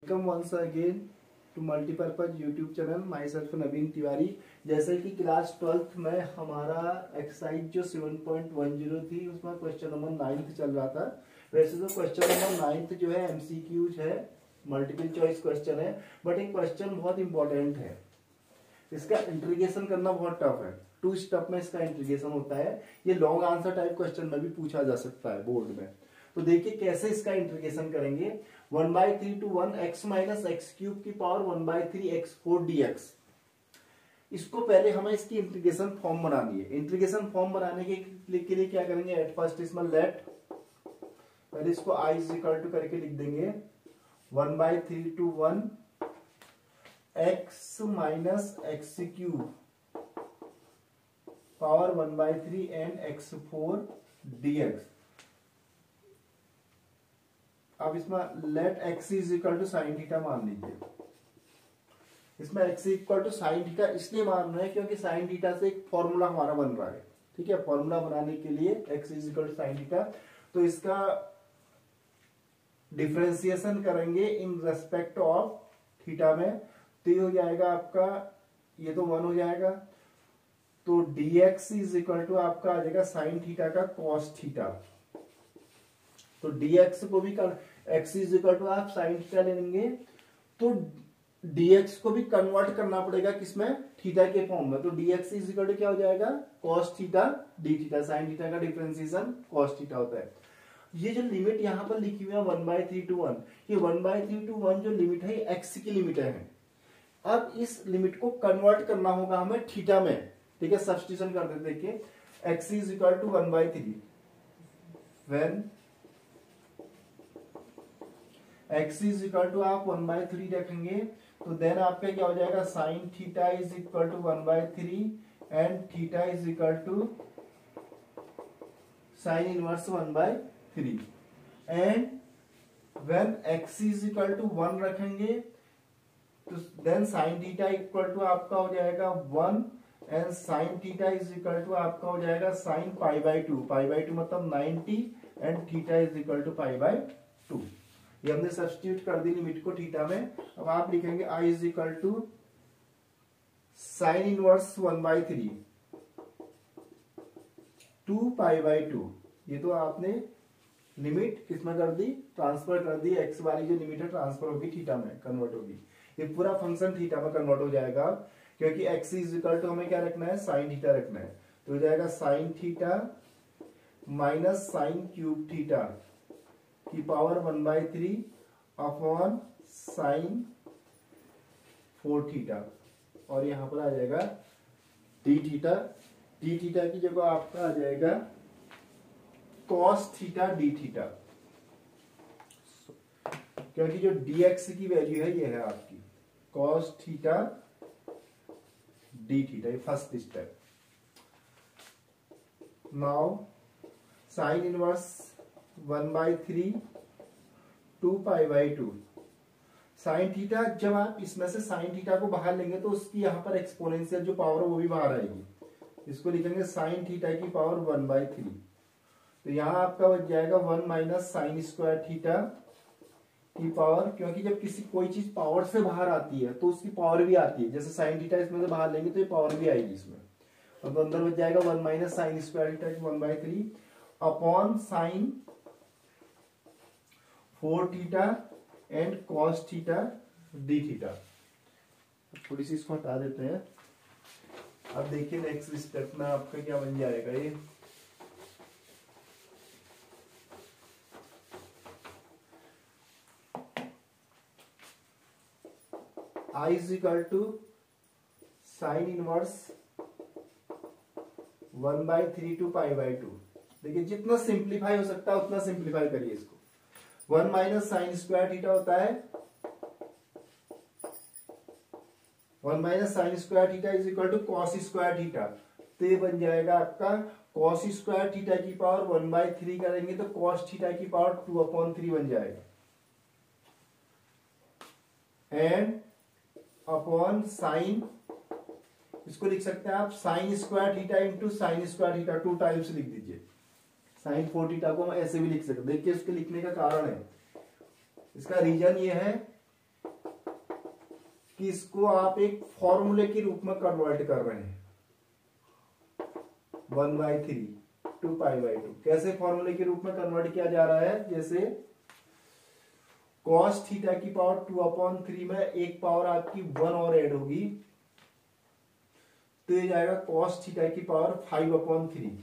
Welcome once again to multipurpose YouTube channel my self नवीन तिवारी। जैसे कि class 12th में हमारा एक्सरसाइज जो 7.10 थी उसमें क्वेश्चन नंबर 9 चल रहा था। वैसे तो क्वेश्चन नंबर 9 जो है एमसीक्यूज है, मल्टीपल चॉइस क्वेश्चन है, बट एक क्वेश्चन बहुत इंपॉर्टेंट है। इसका इंटीग्रेशन करना बहुत टफ है। 2 स्टेप में इसका इंटीग्रेशन होता है। ये लॉन्ग आंसर टाइप क्वेश्चन में भी पूछा जा सकता है बोर्ड में। तो देखिए कैसे इसका इंटीग्रेशन करेंगे। 1/3 to 1 x minus x cube की पावर 1/3 x4 dx। इसको पहले हमें इसकी इंटीग्रेशन फॉर्म बनानी है। इंटीग्रेशन फॉर्म बनाने के लिए क्या करेंगे, एट फर्स्ट इसमें लेट पहले इसको i इज इक्वल टू करके लिख देंगे 1/3 to 1 x minus x cube power 1/3 and x4 dx। अब इसमें let x is equal to sine theta मान लीजिए। इसमें x equal to sine theta इसलिए मान रहे हैं क्योंकि साइन थीटा से एक फॉर्मूला हमारा बन रहा है। ठीक है, फॉर्मूला बनाने के लिए x is equal to sine theta, तो इसका डिफरेंशिएशन करेंगे इन रेस्पेक्ट ऑफ थीटा में, तो ये हो जाएगा आपका, ये तो 1 हो जाएगा, तो dx इज इक्वल टू आपका आ जाएगा साइन थीटा का कॉस थीटा। तो dx को भी कर x इज इक्वल टू आप साइन थीटा ले लेंगे, तो dx को भी कन्वर्ट करना पड़ेगा किसमें, थीटा के फॉर्म में। तो dx इज इक्वल टू क्या हो जाएगा, cos theta d theta. Sine theta का डिफरेंशिएशन cos थीटा होता है। ये जो लिमिट यहाँ पर लिखी हुई है 1/3 to 1, ये 1/3 to 1 जो लिमिट है x की लिमिट है। अब इस लिमिट को कन्वर्ट करना होगा हमें थीटा में। ठीक है, सब्स्टिट्यूशन कर देते, देखिए x is equal to 1/3 when x is equal to आप 1/3 रखेंगे, तो देन आपका क्या हो जाएगा, sine theta is equal to 1/3 and theta is equal to sine inverse 1/3 and when x is equal to 1 रखेंगे तो then sine theta equal to आपका हो जाएगा 1 and sine theta is equal to आपका हो जाएगा साइन π/2। π/2 मतलब 90 and theta is equal to π/2। ये हमने सब्स्टिट्यूट कर दी लिमिट को थीटा में। अब आप लिखेंगे i is equal to sine inverse 1/3 2π/2। ये तो आपने लिमिट किसमें कर दी, ट्रांसफर कर दी। x वाली जो लिमिट है ट्रांसफर होगी थीटा में, कन्वर्ट होगी। ये पूरा फंक्शन थीटा में कन्वर्ट हो जाएगा, क्योंकि x इज इक्वल टू हमें क्या रखना है, साइन थीटा रखना है। तो हो जाएगा sine theta minus sine cube theta की पावर 1/3 अपॉन साइन 4 थीटा, और यहां पर आ जाएगा डी थीटा। डी थीटा की जगह आपका आ जाएगा कॉस थीटा डी थीटा, क्योंकि जो dx की वैल्यू है ये है आपकी कॉस थीटा डी थीटा। ये first step. Now sine inverse 1/3 2π/2 sine theta, जब आप इसमें से साइन थीटा को बाहर लेंगे तो उसकी यहां पर एक्सपोनेंशियल जो पावर है वो भी बाहर आएगी। इसको लिखेंगे साइन थीटा की पावर 1/3, तो यहां आपका बच जाएगा 1 माइनस साइन स्क्वायर थीटा की पावर, क्योंकि जब कोई चीज पावर से बाहर आती है तो उसकी पावर भी आती है। जैसे साइन थीटा इसमें से बाहर लेंगे तो ये पावर भी आएगी इसमें, और तो अंदर बच जाएगा 1 माइनस साइन स्क्वायर थीटा की 1/3 upon sine 4 theta and cos theta d theta. थोड़ी सी इसको हटा देते हैं। अब देखिए नेक्स्ट स्टेप में आपका क्या बन जाएगा, ये i is equal to sine inverse 1/3 to π/2। देखिए जितना सिंप्लीफाई हो सकता है उतना सिंप्लीफाई करिए इसको। 1 माइनस साइन स्क्वायर थीटा होता है 1 minus sine square theta is equal to cos square theta, तो ये बन जाएगा आपका कॉस स्क्वायर थीटा की पावर 1/3 करेंगे तो कॉस थीटा की पावर 2/3 बन जाएगा, एंड अपॉन साइन, इसको लिख सकते हैं आप sign square theta into sine square theta, 2 times लिख दीजिए। साइन 4 थीटा को हम ऐसे भी लिख सकते हैं। देखिए इसके लिखने का कारण है, इसका रीजन ये है कि इसको आप एक फॉर्मूले के रूप में कन्वर्ट कर रहे हैं 1/3 टू π/2। कैसे फॉर्मूले के रूप में कन्वर्ट किया जा रहा है, जैसे cos थीटा की पावर 2/3 में एक पावर आपकी 1 और ऐड होगी, तो ये जाएगा cos थीटा की पावर 5/3,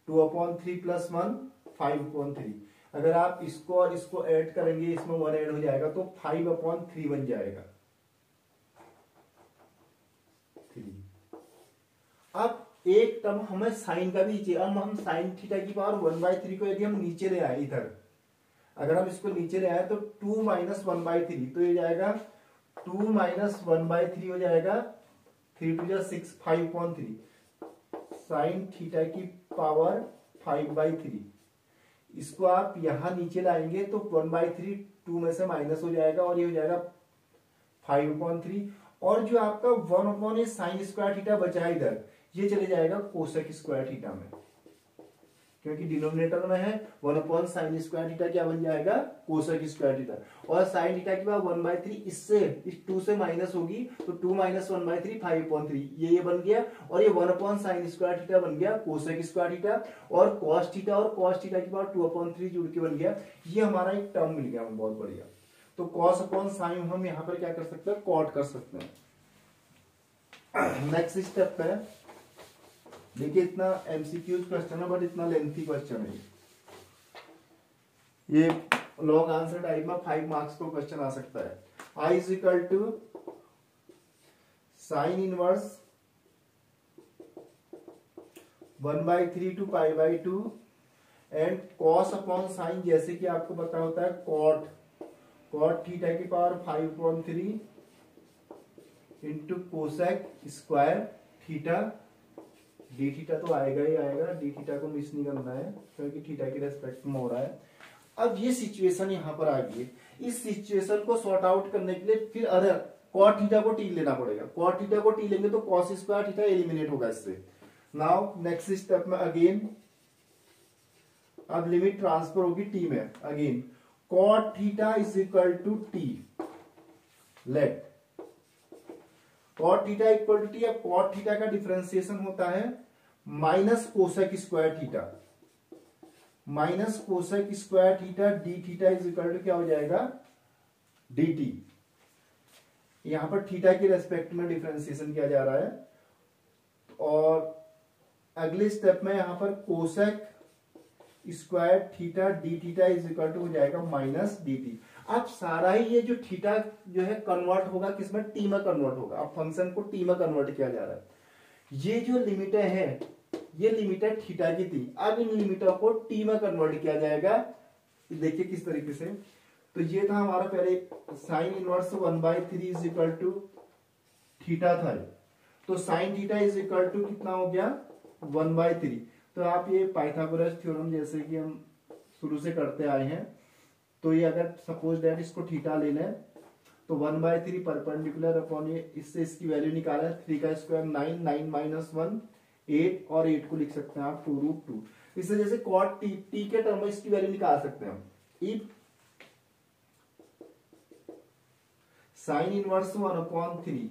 2/3 प्लस 1 5/3। अगर आप इसको और इसको ऐड करेंगे, इसमें 1 ऐड हो जाएगा तो 5/3 बन जाएगा 3। अब एक टर्म हमें साइन का भी चाहिए। अब हम साइन थीटा की पावर 1/3 को यदि हम नीचे ले आए इधर, अगर हम इसको नीचे ले आए तो 2 माइनस 1/3, तो ये जाएगा 2 माइनस 1/3 हो जाएगा 3 to 6 5/3। साइन थीटा की पावर 5/3, इसको आप यहां नीचे लाएंगे तो 1/3 2 में से माइनस हो जाएगा और ये हो जाएगा 5/3। और जो आपका 1 साइन स्क्वायर थीटा बचा है इधर, ये चले जाएगा कोसेक स्क्वायर थीटा में, क्योंकि डिनोमिनेटर में है 1 साइन स्क्वायर थीटा, क्या बन जाएगा कोसेक स्क्वायर थीटा। और साइन थीटा की बात 1/3 इससे इस 2 से माइनस होगी तो 2 माइनस 1/3 5/3, ये बन गया। और ये 1 साइन स्क्वायर थीटा बन गया कोसेक स्क्वायर थीटा, और कॉस थीटा और कॉस थीटा की बात 2/3 जुड़ के बन गया। ये हमारा एक टर्म मिल गया, बहुत बढ़िया। तो कॉस अपॉन साइन हम यहाँ पर क्या कर सकते हैं, कॉट कर सकते हैं। नेक्स्ट स्टेप है, देखिए इतना एमसीक्यू क्वेश्चन है बट इतना लेंथी क्वेश्चन है। ये लॉन्ग आंसर टाइप में 5 मार्क्स को क्वेश्चन आ सकता है। I is equal to sine inverse 1/3 to π/2 and cos upon sine, जैसे कि आपको पता होता है कॉट थीटा की power 5/3 into cosec square theta. D theta तो आएगा ही आएगा, डी थीटा को मिस नहीं करना है क्योंकि थीटा के रेस्पेक्ट में हो रहा है। अब ये सिचुएशन यहां पर आ गई है, इस सिचुएशन को सॉर्ट आउट करने के लिए फिर अरे कॉट थीटा को टी लेना पड़ेगा। कॉट थीटा को टी लेंगे तो कॉस स्क्वायर थीटा एलिमिनेट होगा इससे। नाउ नेक्स्ट स्टेप में अगेन अब लिमिट ट्रांसफर होगी टी में। Again cot theta is equal to t, let cot theta equal to t. अब कॉट थीटा का डिफरेंशिएशन होता है minus cosec square theta, minus cosec square theta d theta is equal to क्या हो जाएगा, D T. यहां पर theta के रेस्पेक्ट में डिफरेंशिएशन किया जा रहा है। और अगले स्टेप में यहां पर cosec square theta d theta is equal to हो जाएगा माइनस डी टी। अब सारा ही ये जो थीटा जो है कन्वर्ट होगा किसमें, टी में कन्वर्ट होगा। अब फंक्शन को टी में कन्वर्ट किया जा रहा है। ये जो लिमिटें हैं ये लिमिटें थीटा की थी, अब इन लिमिटों को टी में कन्वर्ट किया जाएगा। देखिए किस तरीके से। तो ये था हमारा पहले sine inverse 1/3 is equal to theta था। तो sine theta is equal to कितना हो गया 1/3। तो आप ये पाइथागोरस थ्योरम जैसे कि हम शुरू से करते आए हैं, तो ये अगर सपोज दैट इसको थीटा ले लें तो 1/3 परपेंडिकुलर अपॉन ये, इससे इसकी वैल्यू निकाला 3 का स्क्वायर 9, 9 माइनस 1 8, और 8 को लिख सकते हैं आप 2√2। इससे जैसे कॉट टी के टर्म में इसकी वैल्यू निकाल सकते हैं हम। If sine inverse 1/3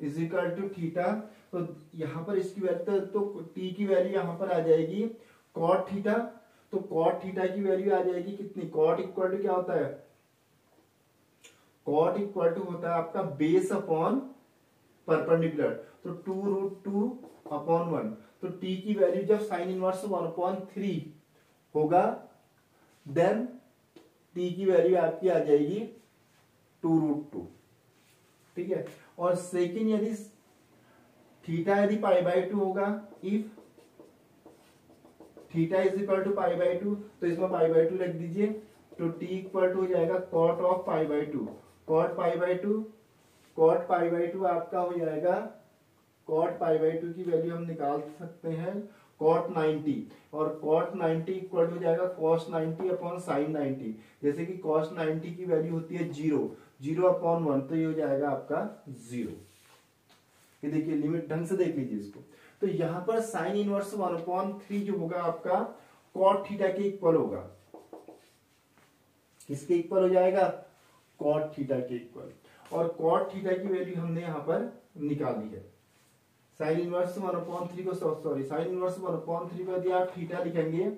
is equal to theta, तो यहां पर इसकी वैल्यू तो टी की वैल्यू यहां पर आ जाएगी कॉट थीटा। तो कॉट थीटा की वैल्यू आ जाएगी कितनी, कॉट इक्वल टू क्या होता है, कॉट इक्वल टू होता है आपका बेस अपॉन परपेंडिकुलर, तो 2√2/1। तो टी की वैल्यू जब साइन इनवर्स 1/3 होगा देन टी की वैल्यू आपकी आ जाएगी 2√2। ठीक है। और सेकेंड यदि थीटा यदि π/2 होगा, if theta is equal to π/2, तो इसमें π/2 रख दीजिए। तो टी इक्वल टू हो जाएगा कॉट ऑफ π/2। कॉट π/2 आपका हो जाएगा, कॉट π/2 की वैल्यू हम निकाल सकते हैं कॉट 90, और कॉट 90 इक्वल हो जाएगा कॉस 90 अपॉन साइन 90। जैसे कि कॉस 90 की वैल्यू होती है 0/1, तो ये हो जाएगा आपका 0। ये देखिए लिमिट ढंग से देख लीजिए इसको। तो यहां पर साइन इनवर्स 1/3 जो होगा आपका कॉट थीटा के इक्वल होगा। किसके इक्वल हो जाएगा, कॉट थीटा के इक्वल, और कॉट थीटा की वैल्यू हमने यहाँ पर निकाली है। साइन इनवर्स 1/3 को सॉरी साइन इनवर्स 1/3 को यदि आप थीटा लिखेंगे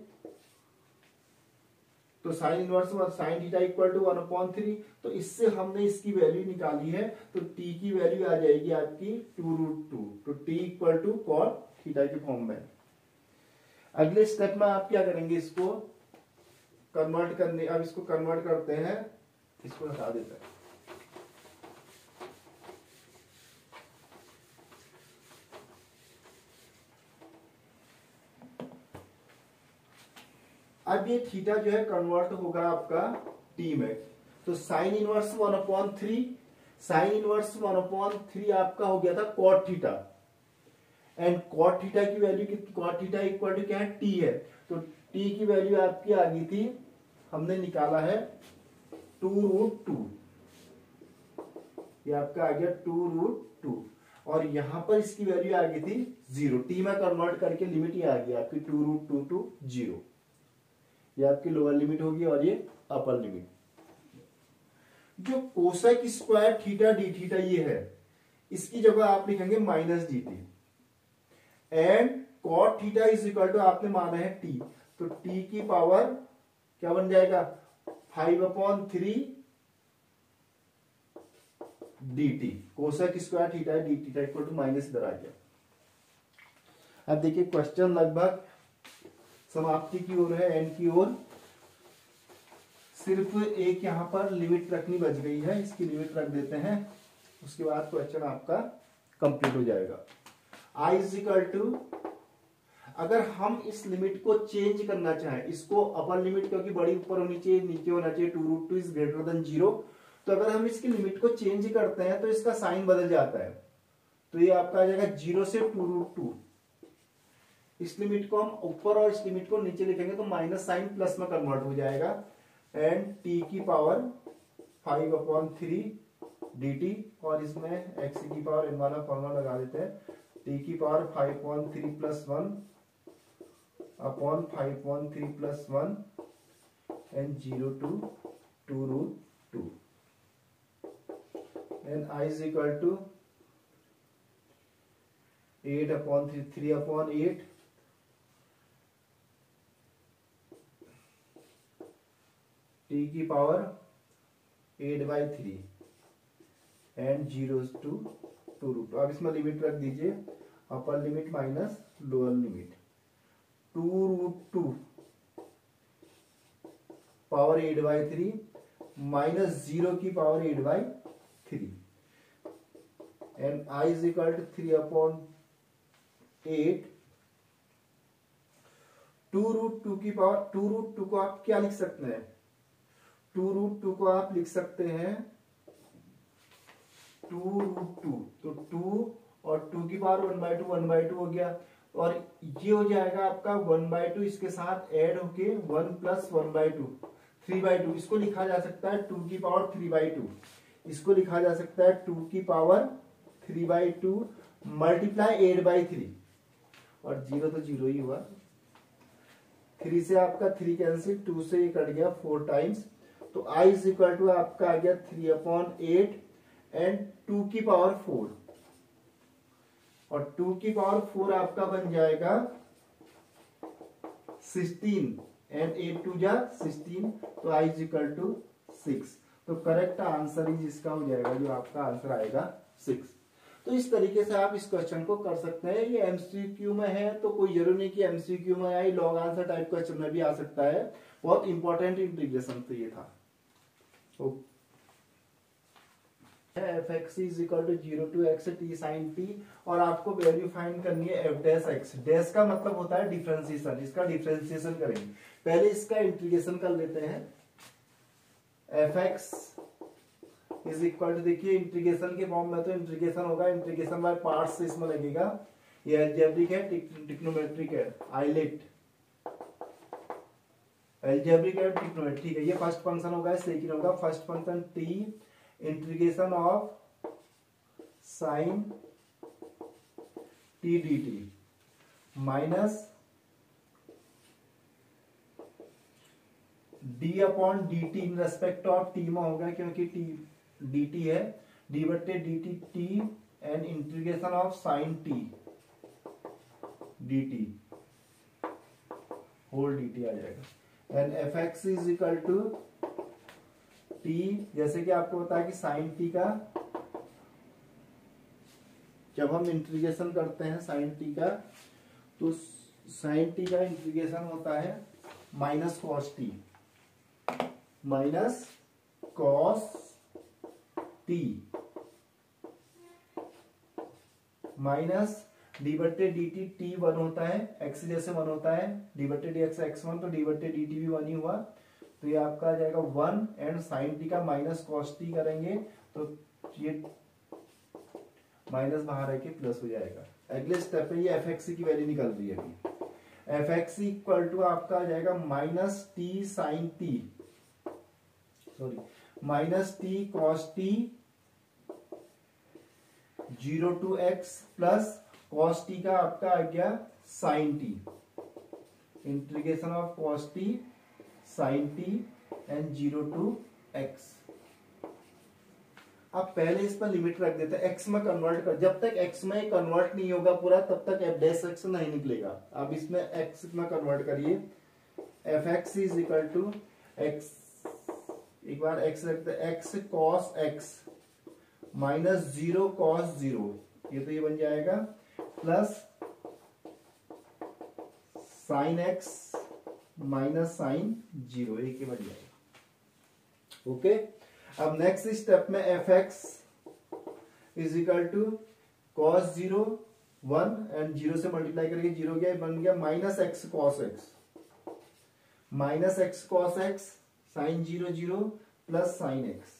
तो sine inverse sine theta equal to 1/3, तो इससे हमने इसकी वैल्यू निकाली है, तो t की वैल्यू आ जाएगी आपकी 2√2, तो t equal to cot theta के फॉर्म में। अगले स्टेप में आप क्या करेंगे, इसको कन्वर्ट करने, अब इसको कन्वर्ट करते हैं, इसको हटा देते हैं। अब ये थीटा जो है कन्वर्ट होगा आपका टी में, तो साइन इनवर्स 1/3, साइन इनवर्स 1/3 आपका हो गया था cot theta, and cot theta की वैल्यू कितनी, कॉट थीटा इक्वल टू क्या है, टी है, तो टी की वैल्यू आपकी आ गई थी, हमने निकाला है 2√2, ये आपका आ गया 2√2, और यहां पर इसकी वैल्यू आ गई थी 0, टी में कन्वर्ट करके लिमिट ये आ गई आपकी 2√2 टू 0, ये आपकी लोअर लिमिट होगी और ये अपर लिमिट। जो cosec square theta d theta ये है, इसकी जगह आप लिखेंगे -dt, and cot theta is equal to आपने माना है t, तो t की पावर क्या बन जाएगा 5/3 dt, cosec square theta d theta equal to minus इधर आ गया। अब देखिए क्वेश्चन लगभग समाप्ति की ओर है, एंड की ओर, सिर्फ एक यहां पर लिमिट रखनी बच गई है, इसकी लिमिट रख देते हैं, उसके बाद क्वेश्चन आपका कंप्लीट हो जाएगा। I इज इक्वल टू, अगर हम इस लिमिट को चेंज करना चाहें, इसको अपर लिमिट क्योंकि बड़ी ऊपर होनी चाहिए, नीचे होना चाहिए, 2√2 इज ग्रेटर देन 0, तो अगर हम इसकी लिमिट को चेंज करते हैं तो इसका साइन बदल जाता है, तो ये आपका आ जाएगा 0 से 2√2, इस लिमिट को हम ऊपर और इस लिमिट को नीचे लिखेंगे तो माइनस साइन प्लस में कन्वर्ट हो जाएगा, एंड t की पावर 5/3 dt, और इसमें x की पावर n वाला फॉर्मूला लगा देते हैं, t की power 5/3 plus 1 upon 5/3 plus 1 and 0 to 2√2, and I is equal to 8/3 3/8 t की पावर 8/3 एंड 0 to 2√2। अब इसमें लिमिट रख दीजिए, upper limit minus lower limit, 2√2 power 8/3 minus 0 की power 8/3, and I is equal to 3/8, 2√2 की पावर, 2√2 को आप क्या लिख सकते हैं, 2√2 को आप लिख सकते हैं 2√2, तो 2 और 2 की पावर 1/2 1/2 हो गया, और ये हो जाएगा आपका 1/2, इसके साथ ऐड होके 1 प्लस 1/2 3/2, इसको लिखा जा सकता है 2 की पावर 3/2, इसको लिखा जा सकता है 2 की पावर 3/2 मल्टीप्लाई 8/3, और 0 तो 0 ही हुआ, 3 से आपका 3 कैंसिल, 2 से ये कट गया 4 टाइम्स, तो I इज इक्वल टू आपका आ गया 3/8 एंड 2 की पावर 4, और 2 की पावर 4 आपका बन जाएगा 16, एंड 8 2 जा 16, तो I इज इक्वल टू 6, तो करेक्ट आंसर इज इसका हो जाएगा, जो आपका आंसर आएगा 6। तो इस तरीके से आप इस क्वेश्चन को कर सकते हैं। ये एमसीक्यू में है तो कोई जरूरी नहीं कि एमसीक्यू में आए, लॉन्ग आंसर टाइप क्वेश्चन में भी आ सकता है। बहुत इंपॉर्टेंट इंटीग्रेशन तो ये था। fx is equal to 0 to x t sin t, और आपको वैल्यू फाइंड करनी है f डैश x। डैश का मतलब होता है डिफरेंशिएशन, इसका डिफरेंशिएशन करेंगे। पहले इसका इंटीग्रेशन कर लेते हैं। fx इज इक्वल टू, देखिए इंटीग्रेशन के फॉर्म में तो इंटीग्रेशन होगा, इंटीग्रेशन बाय पार्ट्स से इसमें लगेगा। ये अलजेब्रिक है, ट्रिग्नोमेट्रिक है, आइलेट अलजेब्रिक है, ट्रिग्नोमेट्रिक, ठीक है। ये फर्स्ट फंक्शन होगा, सेकंड होगा first function t integration of sine t dt minus d upon d t in respect of t में होगा, क्योंकि टी डी टी है, डी बटे d t t and integration of sine t d t whole d t आ जाएगा। And f x is equal to t, जैसे कि आपको पता है कि साइन टी का जब हम इंटीग्रेशन करते हैं साइन टी का, तो साइन टी का इंटीग्रेशन होता है minus cos T, minus cos T minus D बट्टे डी टी टी वन होता है, एक्स जैसे वन होता है, डी बट्टे डी एक्स एक्स वन, तो डी बट्टे डी टी भी वन ही हुआ, तो ये आपका आ जाएगा वन, एंड साइन टी का माइनस कॉस टी करेंगे तो ये माइनस बाहर आके प्लस हो जाएगा। अगले स्टेप पे ये एफ एक्स की वैल्यू निकल रही है अभी। एफ एक्स इक्वल टू आपका आ जाएगा minus t sine t, sorry minus t cos t 0 to x plus cos t का आपका आ गया sine t, integration of cos t sine t and 0 to x। अब पहले इस पर लिमिट रख देते हैं, x में कन्वर्ट कर, जब तक x में कन्वर्ट नहीं होगा पूरा तब तक f डैश x नहीं निकलेगा। अब इसमें x में कन्वर्ट करिए, f x is equal to x, एक बार x रखते हैं, x cos x minus 0 cos 0, ये तो ये बन जाएगा, plus sine x minus sine 0, एक ही बन जाएगा। ओके, अब नेक्स्ट स्टेप में f x is equal to cos 0 1 and 0 से मल्टीप्लाई करके 0 गया, बन गया minus x cos x, minus x cos x sine 0 0 plus sine x.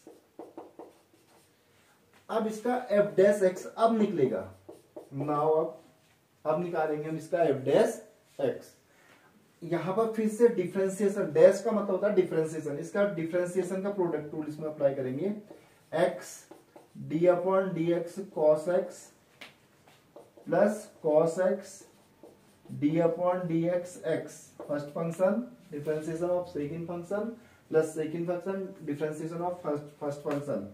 अब इसका एफ डैश एक्स अब निकलेगा, नाउ अब निकालेंगे हम इसका एफ डैश एक्स। यहां पर फिर से डिफरेंशिएशन, डैश का मतलब होता है डिफरेंशिएशन, इसका डिफरेंशिएशन का प्रोडक्ट रूल इसमें अप्लाई करेंगे, x d upon d x cos x plus cos x d upon d x x, first function differentiation of second function plus second function differentiation of first function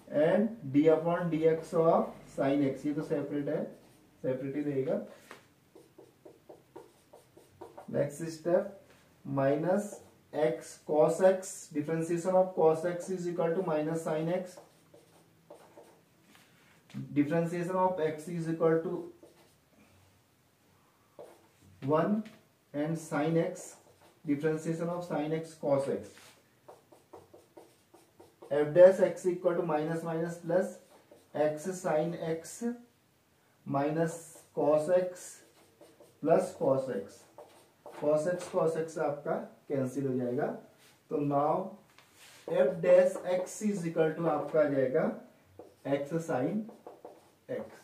and d upon d x of sine x, ये तो separate है, separate ही रहेगा। Next step minus x cos x, differentiation of cos x is equal to minus sine x, differentiation of x is equal to 1 and sine x, differentiation of sine x cos x, f dash x equal to minus minus plus x sine x minus cos x plus cos x, cos x आपका cancel हो जाएगा, तो now f dash x is equal to आपका आ जाएगा x sine x.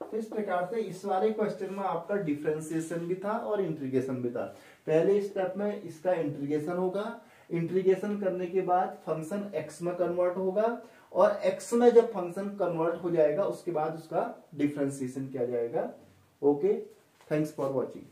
तो इस प्रकार से इस वाले क्वेश्चन में आपका डिफरेंशिएशन भी था और इंटीग्रेशन भी था। पहले स्टेप में इसका इंटीग्रेशन होगा, इंटीग्रेशन करने के बाद फंक्शन x में कन्वर्ट होगा, और x में जब फंक्शन कन्वर्ट हो जाएगा उसके बाद उसका डिफरेंशिएशन किया जाएगा। Okay, thanks for watching.